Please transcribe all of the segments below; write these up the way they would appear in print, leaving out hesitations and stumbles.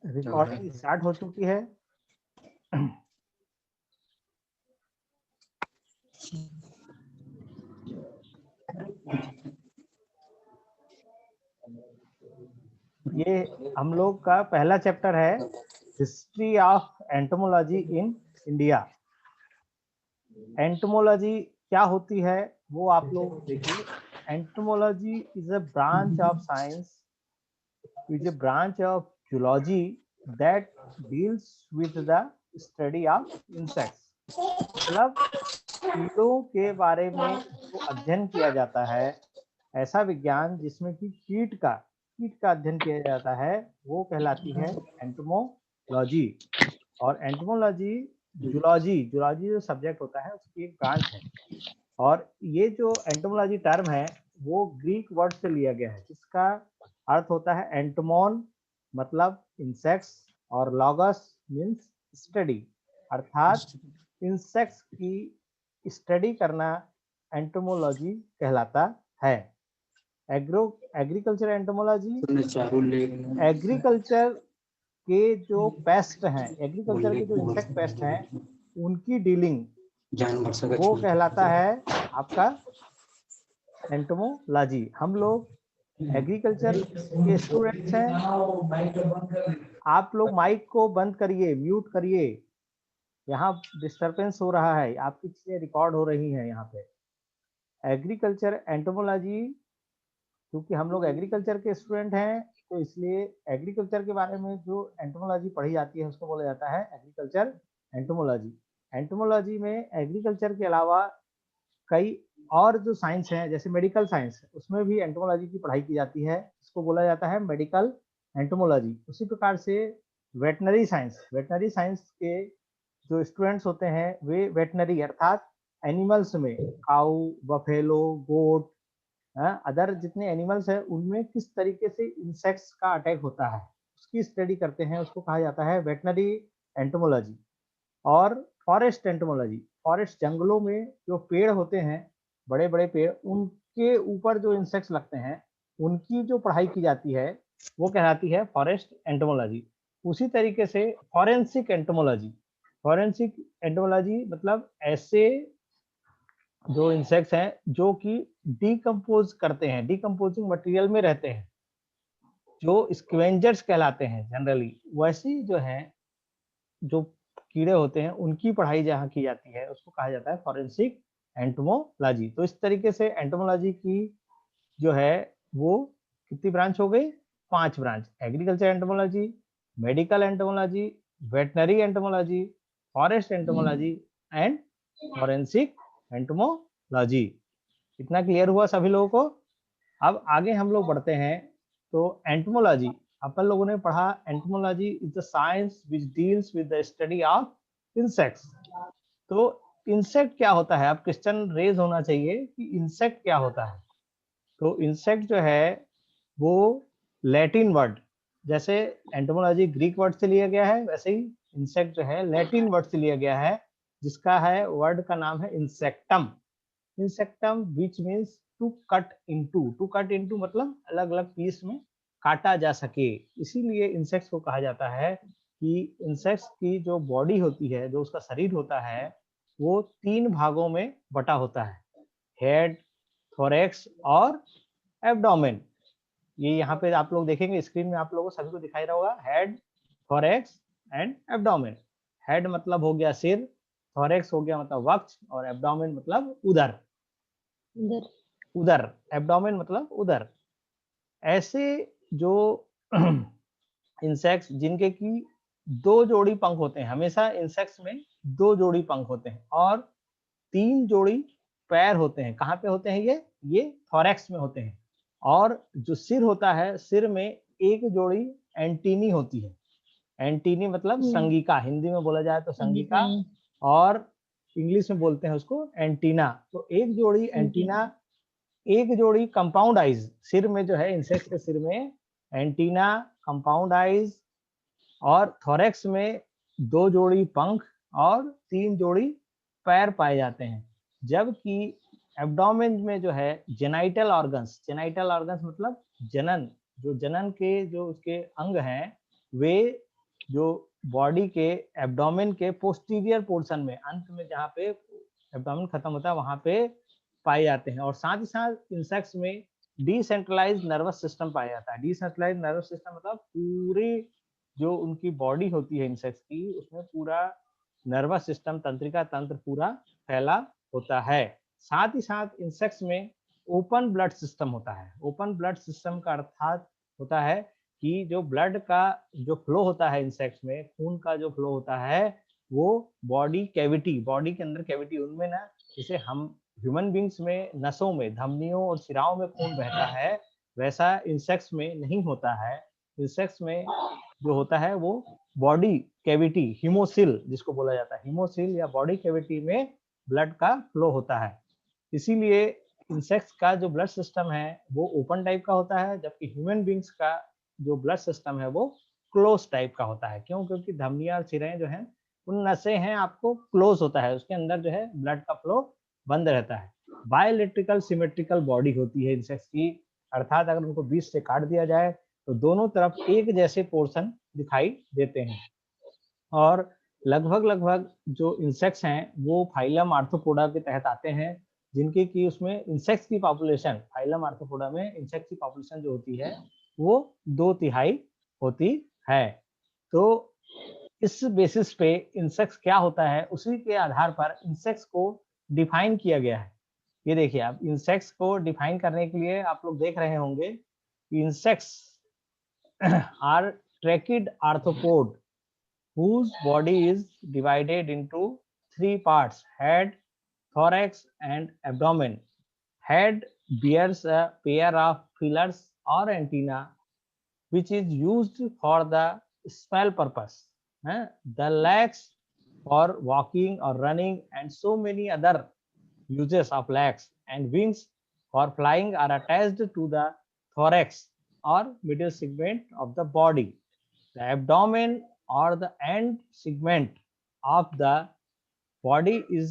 Recording start हो चुकी है। ये हम लोग का पहला चैप्टर है, history of entomology in India. Entomology क्या होती है वो आप लोग देखिए। Entomology is a branch of science, is a branch of zoology that deals with the study of insects। मतलब कीड़ों के बारे में जो अध्ययन किया जाता है, ऐसा विज्ञान जिसमें कि कीट का अध्ययन किया जाता है, वो कहलाती है एंटोमोलॉजी। और एंटोमोलॉजी जूलॉजी जो सब्जेक्ट होता है उसकी एक ब्रांच है। और ये जो एंटोमोलॉजी टर्म है वो ग्रीक वर्ड से लिया गया है, जिसका अर्थ होता है एंटोमोन मतलब इंसेक्ट्स और लॉगस मीन्स स्टडी, अर्थात इंसेक्ट्स की स्टडी करना एंटोमोलॉजी कहलाता है। एग्रीकल्चर एंटोमोलॉजी, एग्रीकल्चर के जो पेस्ट हैं, एग्रीकल्चर के जो इंसेक्ट पेस्ट हैं उनकी डीलिंग वो कहलाता है आपका एंटोमोलॉजी। हम लोग एग्रीकल्चर के स्टूडेंट्स हैं। आप लोग माइक को बंद करिए, म्यूट करिए, यहाँ डिस्टरबेंस हो रहा है, आपकी चीजें रिकॉर्ड हो रही हैं यहाँ पे। एग्रीकल्चर एंटोमोलॉजी, क्योंकि हम लोग एग्रीकल्चर के स्टूडेंट हैं तो इसलिए एग्रीकल्चर के बारे में जो एंटोमोलॉजी पढ़ी जाती है उसको बोला जाता है एग्रीकल्चर एंटोमोलॉजी। एंटोमोलॉजी में एग्रीकल्चर के अलावा कई और जो साइंस हैं, जैसे मेडिकल साइंस, उसमें भी एंटोमोलॉजी की पढ़ाई की जाती है, इसको बोला जाता है मेडिकल एंटोमोलॉजी। उसी प्रकार से वेटनरी साइंस के जो स्टूडेंट्स होते हैं वे वेटनरी अर्थात एनिमल्स में काऊ, बफेलो, गोट, अदर जितने एनिमल्स हैं उनमें किस तरीके से इंसेक्ट्स का अटैक होता है उसकी स्टडी करते हैं, उसको कहा जाता है वेटनरी एंटोमोलॉजी। और फॉरेस्ट एंटोमोलॉजी, फॉरेस्ट जंगलों में जो पेड़ होते हैं, बड़े बड़े पेड़, उनके ऊपर जो इंसेक्ट्स लगते हैं उनकी जो पढ़ाई की जाती है वो कहलाती है फॉरेस्ट एंटोमोलॉजी। उसी तरीके से फॉरेंसिक एंटोमोलॉजी मतलब ऐसे जो इंसेक्ट्स हैं जो कि डिकम्पोज करते हैं, डिकम्पोजिंग मटेरियल में रहते हैं, जो स्क्वेंजर्स कहलाते हैं जनरली। वैसी जो है जो कीड़े होते हैं उनकी पढ़ाई जहाँ की जाती है उसको कहा जाता है फॉरेंसिक एंटोमोलॉजी। तो इस तरीके से एंटोमोलॉजी की जो है वो कितनी ब्रांच हो गई? 5 branch. Agriculture entomology, medical entomology, veterinary entomology, forest entomology and forensic entomology. इतना क्लियर हुआ सभी लोगों को? अब आगे हम लोग बढ़ते हैं। तो एंटोमोलॉजी अपन लोगों ने पढ़ा, entomology is the science which deals with the study of insects. तो इंसेक्ट क्या होता है? अब क्वेश्चन रेज होना चाहिए कि इंसेक्ट क्या होता है। तो इंसेक्ट जो है वो लैटिन वर्ड, जैसे एंटोमोलॉजी ग्रीक वर्ड से लिया गया है, वैसे ही इंसेक्ट जो है लैटिन वर्ड से लिया गया है, जिसका है वर्ड का नाम है insectum. Insectum which means to cut into मतलब अलग अलग पीस में काटा जा सके। इसीलिए इंसेक्ट्स को कहा जाता है कि इंसेक्ट्स की जो बॉडी होती है, जो उसका शरीर होता है, वो 3 भागों में बटा होता है, हेड, थोरैक्स और एब्डोमेन। ये यहाँ पे आप लोग देखेंगे स्क्रीन में, आप लोगों को सभी को दिखाई रहा होगा, head, thorax and abdomen. Head मतलब हो गया सिर, थोरैक्स हो गया मतलब वक्ष, और एब्डोमेन मतलब उदर, एब्डोमेन मतलब उदर। ऐसे जो इंसेक्ट्स जिनके की 2 जोड़ी पंख होते हैं, हमेशा इंसेक्ट्स में 2 जोड़ी पंख होते हैं और 3 जोड़ी पैर होते हैं। कहाँ पे होते हैं ये थोरैक्स में होते हैं। और जो सिर होता है, सिर में 1 जोड़ी एंटीनी होती है। एंटीनी मतलब संगिका, हिंदी में बोला जाए तो संगिका, और इंग्लिश में बोलते हैं उसको एंटीना। तो 1 जोड़ी एंटीना, 1 जोड़ी कंपाउंड आइज, सिर में जो है इंसेक्ट के सिर में एंटीना, कंपाउंड आइज, और थोरैक्स में 2 जोड़ी पंख और 3 जोड़ी पैर पाए जाते हैं। जबकि एब्डोमेन में जो है जेनाइटल ऑर्गन्स मतलब जनन, जो जनन के जो उसके अंग हैं वे जो बॉडी के एब्डोमेन के पोस्टीरियर पोर्शन में, अंत में जहाँ पे एब्डोमेन खत्म होता है वहां पे पाए जाते हैं। और साथ ही साथ इंसेक्ट्स में डिसेंट्रलाइज्ड नर्वस सिस्टम पाया जाता है। डिसेंट्रलाइज्ड नर्वस सिस्टम मतलब पूरी जो उनकी बॉडी होती है इंसेक्ट्स की, उसमें पूरा नर्वस सिस्टम, तंत्रिका तंत्र पूरा फैला होता है। साथ ही साथ इंसेक्ट्स में ओपन ब्लड सिस्टम होता है। ओपन ब्लड सिस्टम का अर्थात होता है कि जो ब्लड का जो फ्लो होता है इंसेक्ट्स में, खून का जो फ्लो होता है वो बॉडी के अंदर कैविटी, उनमें ना जैसे हम ह्यूमन बींग्स में नसों में, धमनियों और शिराओं में खून बहता है, वैसा इंसेक्ट्स में नहीं होता है। इंसेक्ट्स में जो होता है वो बॉडी कैविटी, हीमोसिल जिसको बोला जाता है, हीमोसिल या बॉडी कैविटी में ब्लड का फ्लो होता है। इसीलिए इंसेक्ट्स का जो ब्लड सिस्टम है वो ओपन टाइप का होता है, जबकि ह्यूमन बींग्स का जो ब्लड सिस्टम है वो क्लोज टाइप का होता है। क्यों? क्योंकि धमनियां और सिराएं जो है, उन नसें हैं आपको क्लोज होता है, उसके अंदर जो है ब्लड का फ्लो बंद रहता है। बायोइलेक्ट्रिकल सिमेट्रिकल बॉडी होती है इंसेक्ट्स की, अर्थात अगर उनको बीच से काट दिया जाए तो दोनों तरफ एक जैसे पोर्शन दिखाई देते हैं। और लगभग जो इंसेक्ट्स हैं वो फाइलम आर्थ्रोपोडा के तहत आते हैं, जिनके की उसमें इंसेक्ट्स की पॉपुलेशन, फाइलम आर्थ्रोपोडा में इंसेक्ट्स की पॉपुलेशन जो होती है वो 2/3 होती है। तो इस बेसिस पे इंसेक्ट्स क्या होता है, उसी के आधार पर इंसेक्ट्स को डिफाइन किया गया है। ये देखिए, आप इंसेक्ट्स को डिफाइन करने के लिए आप लोग देख रहे होंगे, insects are tracheate arthropod whose body is divided into 3 parts: head, thorax, and abdomen. Head bears a pair of feelers or antenna, which is used for the smell purpose. The legs for walking or running, and so many other uses of legs, and wings for flying are attached to the thorax or middle segment of the body. The abdomen or the end segment of the body is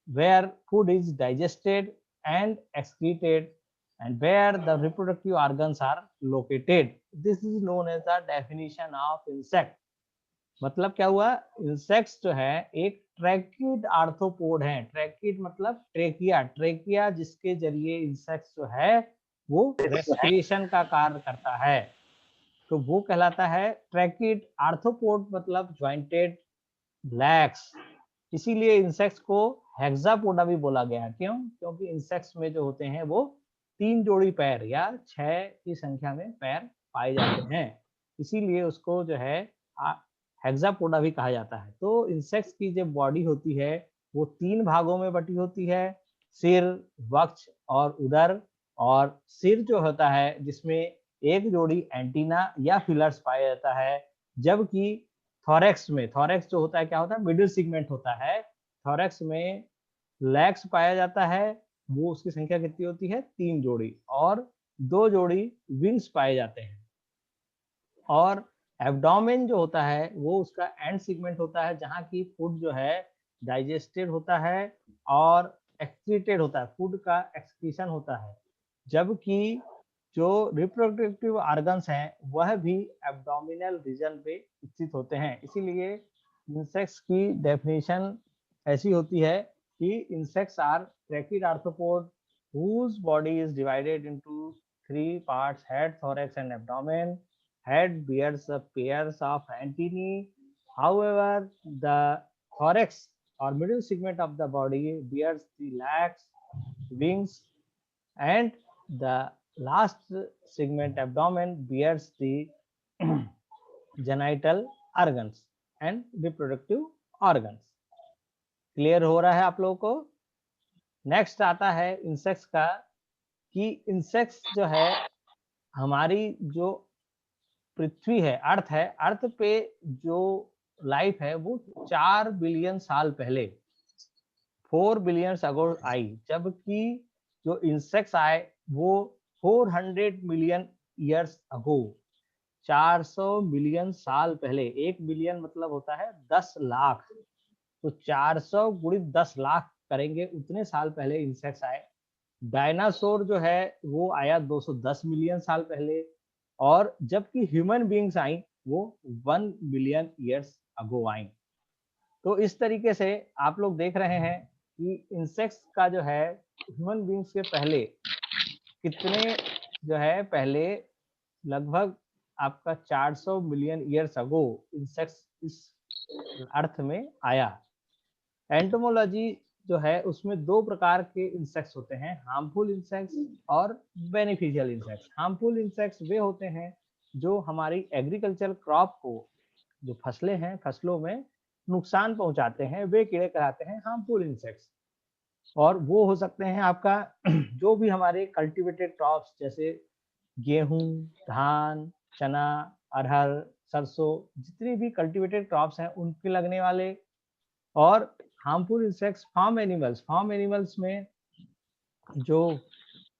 where food is digested and excreted, and where the reproductive organs are located. This is known as the definition of insect. मतलब क्या हुआ, insects जो है एक tracheid arthropod है। Tracheid मतलब trachea, trachea जिसके जरिए इंसेक्ट्स जो है वो रेस्पिरेशन का कार्य करता है, तो वो कहलाता है ट्रैकिड आर्थ्रोपोड, मतलब ज्वाइंटेड लेग्स। इसीलिए इंसेक्ट्स को हेक्सापोडा भी बोला गया। क्यों? क्योंकि इंसेक्ट्स में जो होते हैं वो 3 जोड़ी पैर या 6 की संख्या में पैर पाए जाते हैं, इसीलिए उसको जो है हेक्सापोडा भी कहा जाता है। तो इंसेक्ट्स की जो बॉडी होती है वो 3 भागों में बटी होती है: सिर, वक्ष और उदर। और सिर जो होता है जिसमें एक जोड़ी एंटीना या फिलर्स पाया जाता है, जबकि थॉरेक्स जो होता है क्या होता है, मिडिल सेगमेंट होता है। थॉरेक्स में लेग्स पाया जाता है, वो उसकी संख्या कितनी होती है, 3 जोड़ी, और 2 जोड़ी विंग्स पाए जाते हैं। और एब्डोमेन जो होता है वो उसका एंड सेगमेंट होता है, जहाँ की फूड जो है डाइजेस्टेड होता है और एक्सक्रीटेड होता है, फूड का एक्सक्रीशन होता है। जबकि जो रिप्रोडक्टिव ऑर्गन्स हैं वह भी एब्डोमिनल रीजन पे स्थित होते हैं। इसीलिए इंसेक्ट्स की डेफिनेशन ऐसी होती है कि insects are tracheate arthropod whose body is divided into 3 parts: head, thorax, and abdomen. Head bears a pairs of antennae. However, the thorax or middle segment of the body bears the legs, wings, and the last segment, abdomen, bears the genital organs and reproductive organs. Clear हो रहा है आप लोगों को? Next आता है insects का, कि इंसेक्ट्स जो है हमारी जो पृथ्वी है, अर्थ पे जो लाइफ है वो 4 बिलियन साल पहले, 4 बिलियन अगो आई, जबकि जो इंसेक्ट्स आए वो 400 मिलियन ईयर्स अगो, 400 मिलियन साल पहले। 1 बिलियन मतलब होता है 10 लाख, तो 400 गुणित 10 लाख करेंगे, उतने साल पहले इंसेक्ट्स आए। डायनासोर जो है वो आया 210 मिलियन साल पहले, और जबकि ह्यूमन बीइंग्स आई वो 1 बिलियन ईयर्स अगो आई। तो इस तरीके से आप लोग देख रहे हैं कि इंसेक्ट्स का जो है ह्यूमन बीइंग्स के पहले कितने जो है पहले लगभग आपका 400 मिलियन ईयर्स अगो इंसेक्ट्स इस अर्थ में आया। एंटोमोलॉजी जो है उसमें दो प्रकार के इंसेक्ट्स होते हैं, हार्मफुल इंसेक्ट्स और बेनिफिशियल इंसेक्ट्स। हार्मफुल इंसेक्ट्स वे होते हैं जो हमारी एग्रीकल्चर क्रॉप को, जो फसलें हैं फसलों में नुकसान पहुंचाते हैं, वे कीड़े कहलाते हैं हार्मफुल इंसेक्ट्स। और वो हो सकते हैं आपका जो भी हमारे कल्टीवेटेड क्रॉप्स जैसे गेहूं, धान, चना, अरहर, सरसों, जितनी भी कल्टीवेटेड क्रॉप्स हैं उनके लगने वाले। और हार्मफुल इंसेक्ट्स फार्म एनिमल्स में जो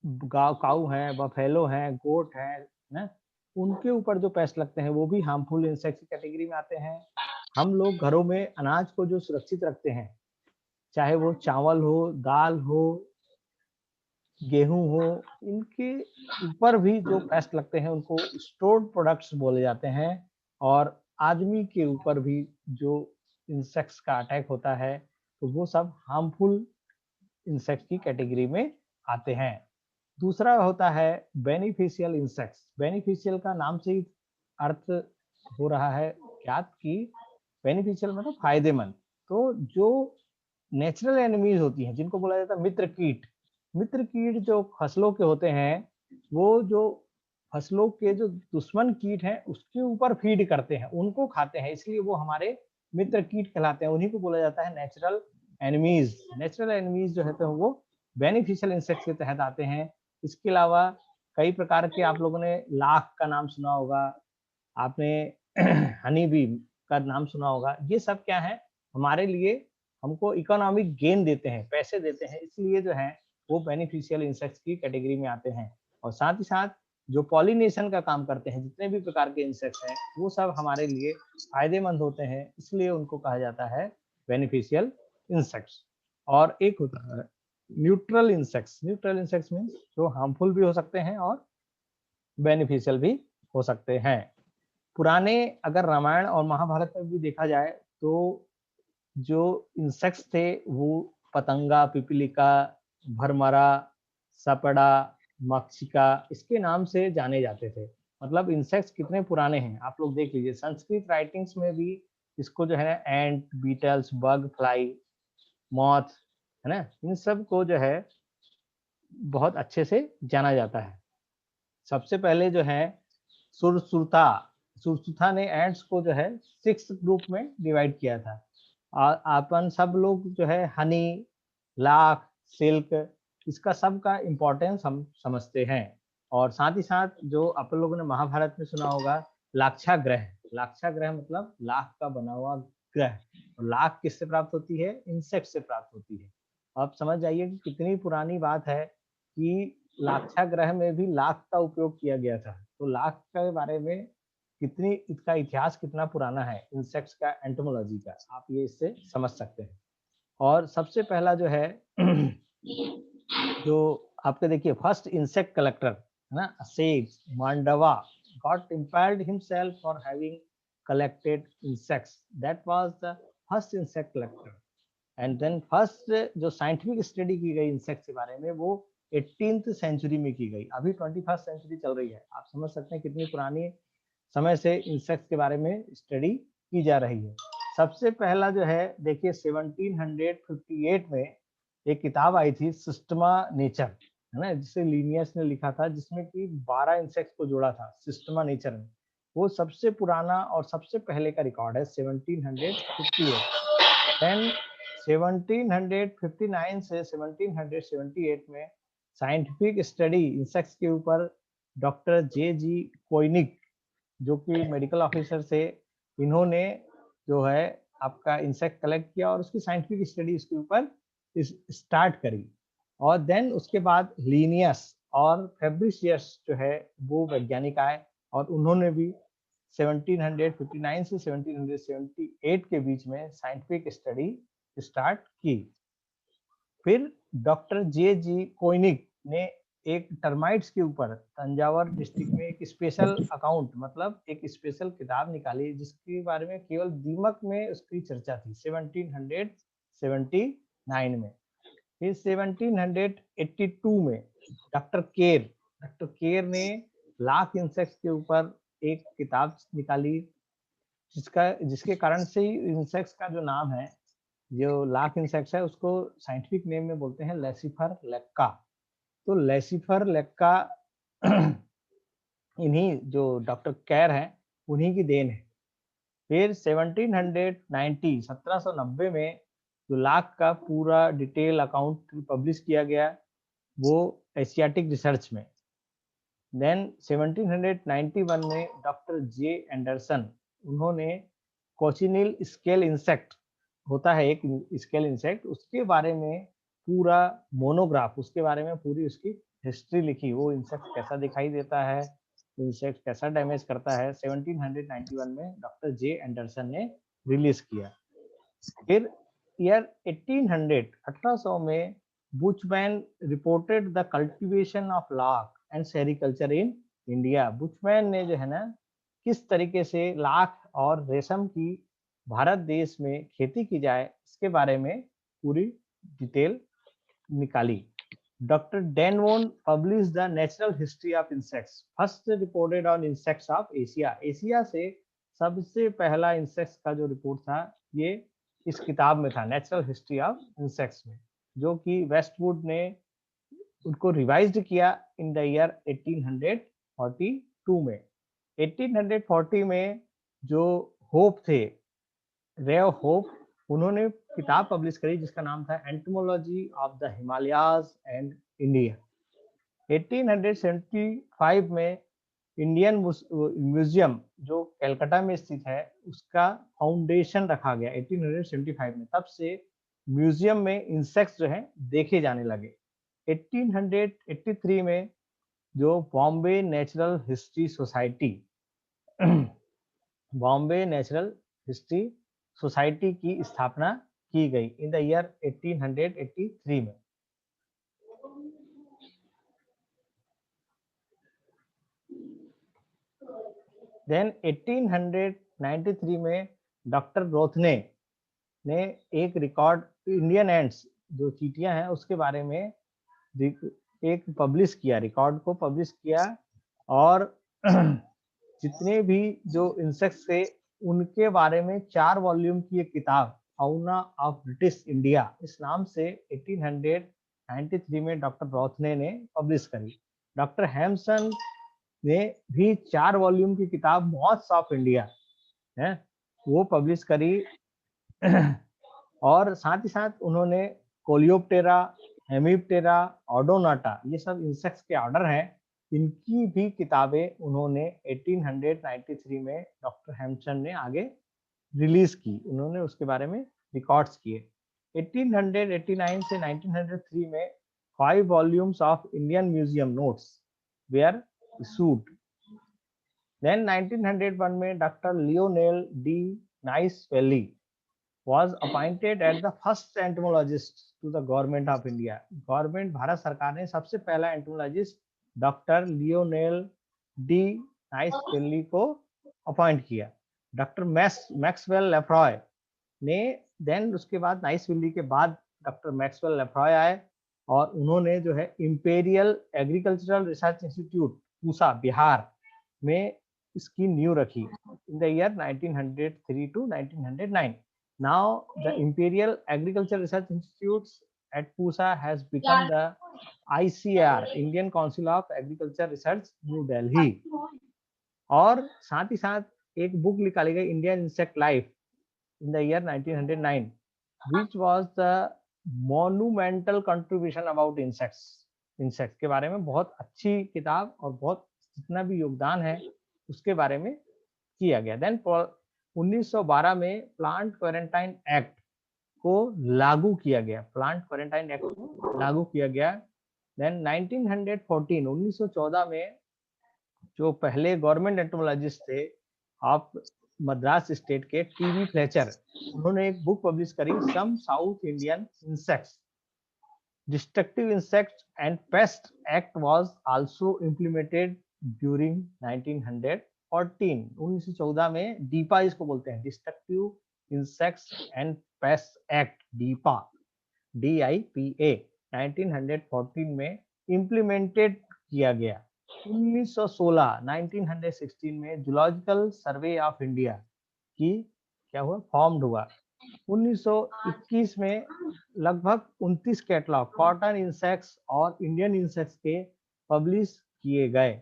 गाँव काऊ हैं, बफेलो हैं, गोट हैं ना, उनके ऊपर जो पेस्ट लगते हैं वो भी हार्मफुल इंसेक्ट्स की कैटेगरी में आते हैं। हम लोग घरों में अनाज को जो सुरक्षित रखते हैं, चाहे वो चावल हो, दाल हो, गेहूं हो, इनके ऊपर भी जो पेस्ट लगते हैं उनको स्टोर्ड प्रोडक्ट्स बोले जाते हैं। और आदमी के ऊपर भी जो इंसेक्ट्स का अटैक होता है तो वो सब हार्मफुल इंसेक्ट की कैटेगरी में आते हैं। दूसरा होता है बेनिफिशियल इंसेक्ट्स। बेनिफिशियल का नाम से ही अर्थ हो रहा है ज्ञात कि बेनिफिशियल मतलब फायदेमंद। तो जो नेचुरल एनिमीज होती हैं जिनको बोला जाता है मित्र कीट, मित्र कीट जो फसलों के होते हैं, वो जो फसलों के जो दुश्मन कीट हैं उसके ऊपर फीड करते हैं, उनको खाते हैं, इसलिए वो हमारे मित्र कीट कहलाते हैं। उन्हीं को बोला जाता है नेचुरल एनिमीज। नेचुरल एनिमीज जो है तो वो बेनिफिशियल इंसेक्ट्स के तहत आते हैं। इसके अलावा कई प्रकार के, आप लोगों ने लाख का नाम सुना होगा, आपने हनी बी का नाम सुना होगा। ये सब क्या है, हमारे लिए हमको इकोनॉमिक गेन देते हैं, पैसे देते हैं, इसलिए जो है वो बेनिफिशियल इंसेक्ट्स की कैटेगरी में आते हैं। और साथ ही साथ जो पॉलिनेशन का काम करते हैं, जितने भी प्रकार के इंसेक्ट्स हैं वो सब हमारे लिए फायदेमंद होते हैं, इसलिए उनको कहा जाता है बेनिफिशियल इंसेक्ट्स। और एक होता है neutral insects. Neutral insects means जो हार्मफुल भी हो सकते हैं और बेनिफिशियल भी हो सकते हैं। पुराने अगर रामायण और महाभारत में भी देखा जाए तो जो इंसेक्ट्स थे वो पतंगा, पिपीलिका, भरमरा, सपड़ा, मक्षिका, इसके नाम से जाने जाते थे। मतलब इंसेक्ट्स कितने पुराने हैं आप लोग देख लीजिए। संस्कृत राइटिंग्स में भी इसको जो है एंट, बीटल्स, बग फ्लाई, मॉथ, है ना, इन सब को जो है बहुत अच्छे से जाना जाता है। सबसे पहले जो है सुरसुरता, सुरसुरता ने एंट्स को जो है 6 ग्रुप में डिवाइड किया था। अपन सब लोग जो है हनी, लाख, सिल्क, इसका सब का इम्पोर्टेंस हम समझते हैं। और साथ ही साथ जो आप लोगों ने महाभारत में सुना होगा लाक्षाग्रह। लाक्षाग्रह मतलब लाख का बना हुआ ग्रह। और लाख किससे प्राप्त होती है? इंसेक्ट से प्राप्त होती है। आप समझ जाइए कि कितनी पुरानी बात है कि लाक्षाग्रह में भी लाख का उपयोग किया गया था। तो लाख के बारे में कितनी, इसका इतिहास कितना पुराना है इंसेक्ट्स का, एंटोमोलॉजी का, आप ये इससे समझ सकते हैं। और सबसे पहला जो है जो आपके देखिए फर्स्ट इंसेक्ट कलेक्टर है ना, सेज मांडवा got inspired himself for having collected insects, that was the first insect collector. And then first जो साइंटिफिक स्टडी की गई इंसेक्ट के बारे में वो 18th सेंचुरी में की गई। अभी 21st सेंचुरी चल रही है, आप समझ सकते हैं कितनी पुरानी समय से इंसेक्ट्स के बारे में स्टडी की जा रही है। सबसे पहला जो है देखिए 1758 में एक किताब आई थी सिस्टमा नेचर, है ना, जिसे लीनियस ने लिखा था, जिसमें कि 12 इंसेक्ट्स को जोड़ा था सिस्टमा नेचर में। वो सबसे पुराना और सबसे पहले का रिकॉर्ड है 1758। देन 1759 से 1778 में साइंटिफिक स्टडी इंसेक्ट्स के ऊपर डॉक्टर जे.जी. कोइनिक, जो कि मेडिकल ऑफिसर से, इन्होंने जो है आपका इंसेक्ट कलेक्ट किया और उसकी साइंटिफिक स्टडी इसके ऊपर स्टार्ट करी। और देन उसके बाद लीनियस और फेब्रिशियस जो है वो वैज्ञानिक आए और उन्होंने भी 1759 से 1778 के बीच में साइंटिफिक स्टडी स्टार्ट की। फिर डॉक्टर जे.जी. कोइनिक ने एक टर्माइट्स के ऊपर तंजावर डिस्ट्रिक्ट में एक स्पेशल अकाउंट, मतलब एक स्पेशल किताब निकाली जिसके बारे में केवल दीमक में उसकी चर्चा थी 1779 में। फिर 1782 में डॉक्टर केर ने लाख इंसेक्ट्स के ऊपर एक किताब निकाली, जिसके कारण से ही इंसेक्ट्स का जो नाम है, जो लाख इंसेक्ट्स है, उसको साइंटिफिक नेम में बोलते हैं लेसिफर लेक्का। तो लेसिफर लेक्का इन्हीं जो डॉक्टर केर हैं उन्हीं की देन है। फिर 1790 में जो लाख का पूरा डिटेल अकाउंट पब्लिश किया गया वो एशियाटिक रिसर्च में। देन 1791 में डॉक्टर जे एंडरसन, उन्होंने कोचिनिल स्केल इंसेक्ट होता है एक स्केल इंसेक्ट, उसके बारे में पूरा मोनोग्राफ, उसके बारे में पूरी उसकी हिस्ट्री लिखी। वो इंसेक्ट कैसा दिखाई देता है, इंसेक्ट कैसा डैमेज करता है, 1791 में डॉक्टर जे एंडरसन ने रिलीज किया। फिर ईयर 1800 में Buchanan reported the cultivation of lac and sericulture in India. Buchanan ने जो है ना किस तरीके से लाख और रेशम की भारत देश में खेती की जाए इसके बारे में पूरी डिटेल निकाली। डॉक्टर डैन वोन publish the natural history of insects, first reported on insects of Asia. Asia से सबसे पहला इंसेक्ट्स का जो रिपोर्ट था ये इस किताब में था, नेचुरल हिस्ट्री ऑफ इंसेक्ट्स में, जो कि वेस्टवुड ने उनको रिवाइज्ड किया इन द ईयर 1842 में। 1840 में जो होप थे, रे ऑफ होप, उन्होंने किताब पब्लिश करी जिसका नाम था entomology of the Himalayas and India. 1875 में इंडियन म्यूजियम जो कलकत्ता में स्थित है उसका फाउंडेशन रखा गया 1875 में। तब से म्यूजियम में इंसेक्ट्स जो है देखे जाने लगे। 1883 में जो Bombay natural history society Bombay natural history society की स्थापना की गई इन द ईयर 1883 में। देन 1893 में डॉक्टर रोथने ने एक रिकॉर्ड इंडियन एंट्स जो चींटियां हैं उसके बारे में एक पब्लिश किया, रिकॉर्ड को पब्लिश किया, और जितने भी जो इंसेक्ट्स थे उनके बारे में 4 वॉल्यूम की एक किताब फाउना ऑफ ब्रिटिश इंडिया इस नाम से 1893 में डॉक्टर रोथने ने पब्लिश करी। डॉक्टर हैम्सन ने भी 4 वॉल्यूम की किताब मॉथ्स ऑफ इंडिया है वो पब्लिश करी और साथ ही साथ उन्होंने कोलियोप्टेरा, हेमिप्टेरा, ऑडोनाटा, ये सब इंसेक्ट्स के ऑर्डर हैं, इनकी भी किताबें उन्होंने 1893 में डॉक्टर हैम्सन ने आगे रिलीज की, उन्होंने उसके बारे में रिकॉर्ड्स किए। 1889 से 1903 में 5 volumes of Indian museum notes were issued. Then 1901 में doctor Lionel de Niceville was appointed as the first entomologist to the government of India। Government Bharat सरकार ने सबसे पहला एंटोमोलॉजिस्ट डॉक्टर लियोनेल डी नाइसवेली को अपॉइंट किया। डॉक्टर मैक्सवेल लेफ्रॉय ने then उसके बाद नाइसवेली के बाद डॉक्टर मैक्सवेल लेफ्रॉय आए और उन्होंने जो है imperial agricultural research institute Pusa Bihar में इसकी नींव रखी in the year 1903 to 1909। Now the Imperial Agricultural Research Institutes at Pusa has become the ICAR, Indian Council of Agriculture Research, New Delhi। और साथ ही साथ एक बुक निकाली गई Indian insect life in the year 1909 which was the monumental contribution about insects के बारे में बहुत अच्छी किताब और बहुत जितना भी योगदान है उसके बारे में किया गया। देन 1912 में प्लांट क्वारंटाइन एक्ट को लागू किया गया, प्लांट क्वारंटाइन एक्ट को लागू किया गया। देन 1914 में जो पहले गवर्नमेंट एंटोमोलॉजिस्ट थे ऑफ मद्रास स्टेट के टीवी फ्लेचर, उन्होंने एक बुक पब्लिश करी some south Indian insects Destructive Insects and Pest Act was also implemented during 1914. 1914 में डीपा इसको बोलते हैं, destructive insects and pest act, DIPA, DIPA 1914 में इम्प्लीमेंटेड किया गया। 1916 में जूलॉजिकल सर्वे ऑफ इंडिया की क्या हुआ, फॉर्म्ड हुआ। 1921 में लगभग 29 कैटलॉग कॉटन इंसेक्ट्स और इंडियन इंसेक्ट्स के पब्लिश किए गए।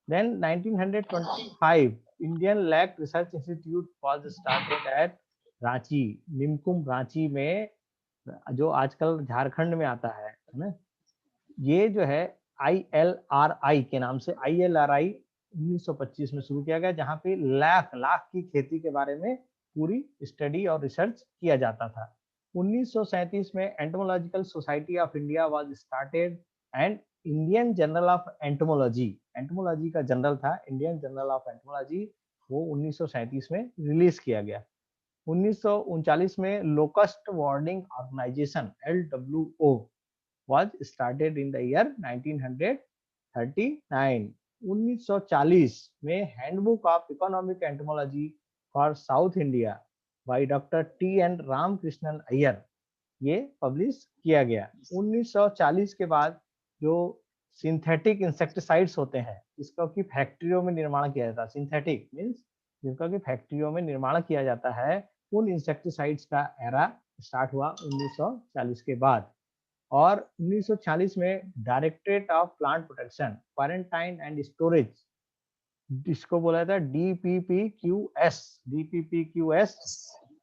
Then 1925 Indian lac research institute was started at Ranchi, Namkum Ranchi में, जो आजकल झारखंड में आता है ना। ये जो है ILRI के नाम से, ILRI 1925 में शुरू किया गया, जहां पे लाख की खेती के बारे में पूरी स्टडी और रिसर्च किया जाता था। 1937 में entomological society of India was started and Indian journal of entomology, entomology का जनरल था इंडियन जर्नल ऑफ एंटोमोलॉजी, वो 1937 में रिलीज किया गया। 1939 में locust warning organisation LWO was started in the year 1939. 1940 में handbook of economic entomology for South India by doctor TN Ramakrishnan Ayyar, ये publish किया गया। 1940 के बाद जो सिंथेटिक इंसेक्टिसाइड्स होते हैं, जिसका कि फैक्ट्रियों में निर्माण किया जाता है, सिंथेटिक मीन्स जिनका कि फैक्ट्रियों में निर्माण किया जाता है, उन इंसेक्टिसाइड्स का एरा स्टार्ट हुआ 1940 के बाद। और 1940 में directorate of plant protection, quarantine and storage, जिसको बोला था DPPQS, DPPQS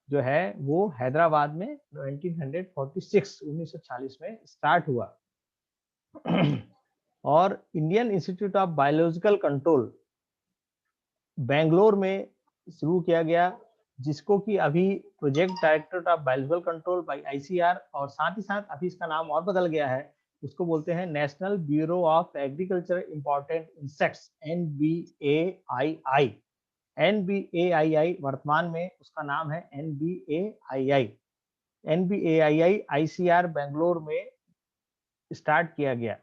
जो है वो हैदराबाद में 1940 में स्टार्ट हुआ। और Indian institute of biological control Bangalore में शुरू किया गया, जिसको कि अभी project directorate of biological control by ICR, और साथ ही साथ अभी इसका नाम और बदल गया है, उसको बोलते हैं national bureau of agriculture important insects, NBAII। NBAII वर्तमान में उसका नाम है NBAII। NBAII ICR बेंगलोर में स्टार्ट किया गया,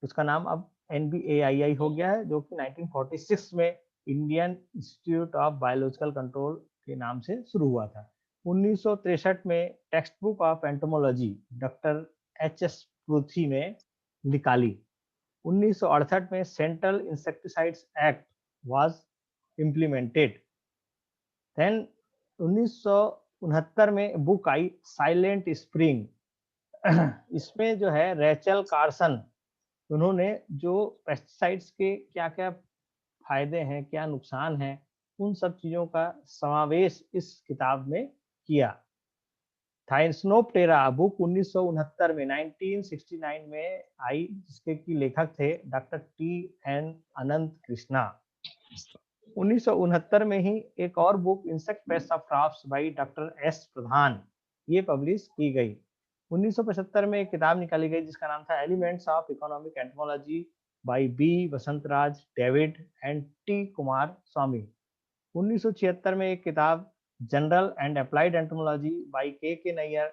उसका नाम अब NBAII हो गया है, जो कि 1946 में Indian institute of biological control के नाम से शुरू हुआ था। 1963 में textbook of entomology doctor HS Pruthi में निकाली। 1968 में central insecticides act was implemented. Then 1969 में बुक आई साइलेंट स्प्रिंग। इसमें जो है रेचल कार्सन, उन्होंने जो पेस्टिसाइड्स के क्या क्या फायदे हैं, क्या नुकसान हैं, उन सब चीजों का समावेश इस किताब में किया। थाइनोप्टेरा बुक 1969 में आई, जिसके की लेखक थे डॉक्टर TN अनंत कृष्णा। 1969 में ही एक और book insect pest of crops by doctor S प्रधान, ये पब्लिश की गई। 1975 में एक किताब निकाली गई जिसका नाम था elements of economic entomology by B Vasantharaj David and T Kumaraswamy स्वामी। 1976 में एक किताब general and applied entomology by K Nair,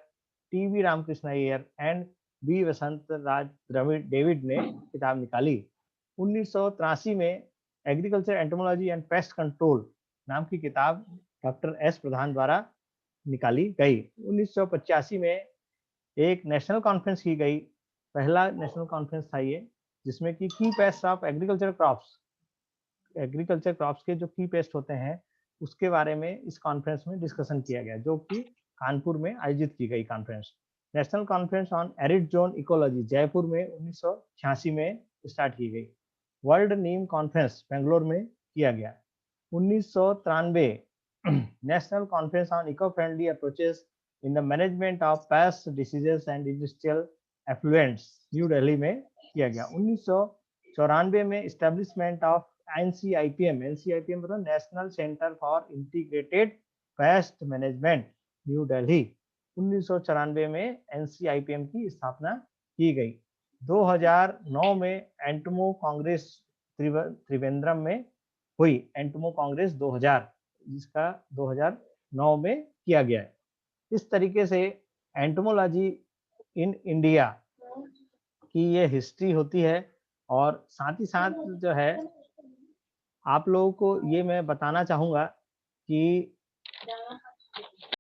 TV Ramakrishna Ayyar and B Vasantharaj David ने किताब निकाली। 1983 में agriculture entomology and pest control नाम की किताब डॉक्टर S प्रधान द्वारा निकाली गई। 1985 में एक नेशनल कॉन्फ्रेंस की गई, पहला नेशनल कॉन्फ्रेंस था ये, जिसमें कि की paste of agriculture crops, agriculture crops के जो की पेस्ट होते हैं उसके बारे में इस कॉन्फ्रेंस में डिस्कशन किया गया, जो कि कानपुर में आयोजित की गई conference. National conference on arid zone ecology Jaipur में 1986 में स्टार्ट की गई। वर्ल्ड नीम कॉन्फ्रेंस बेंगलोर में किया गया। 1993 national conference on eco friendly approaches in the management of pest diseases and industrial effluents new Delhi में किया गया। 1994 में एस्टेब्लिशमेंट ऑफ NCIPM मतलब national centre for integrated pest management new Delhi. 1994 में NCIPM की स्थापना की गई। 2009 में एंटोमो कांग्रेस त्रिवेंद्रम में हुई, एंटोमो कांग्रेस 2000, जिसका 2009 में किया गया है। इस तरीके से एंटोमोलॉजी इन इंडिया की ये हिस्ट्री होती है। और साथ ही साथ जो है आप लोगों को ये मैं बताना चाहूँगा कि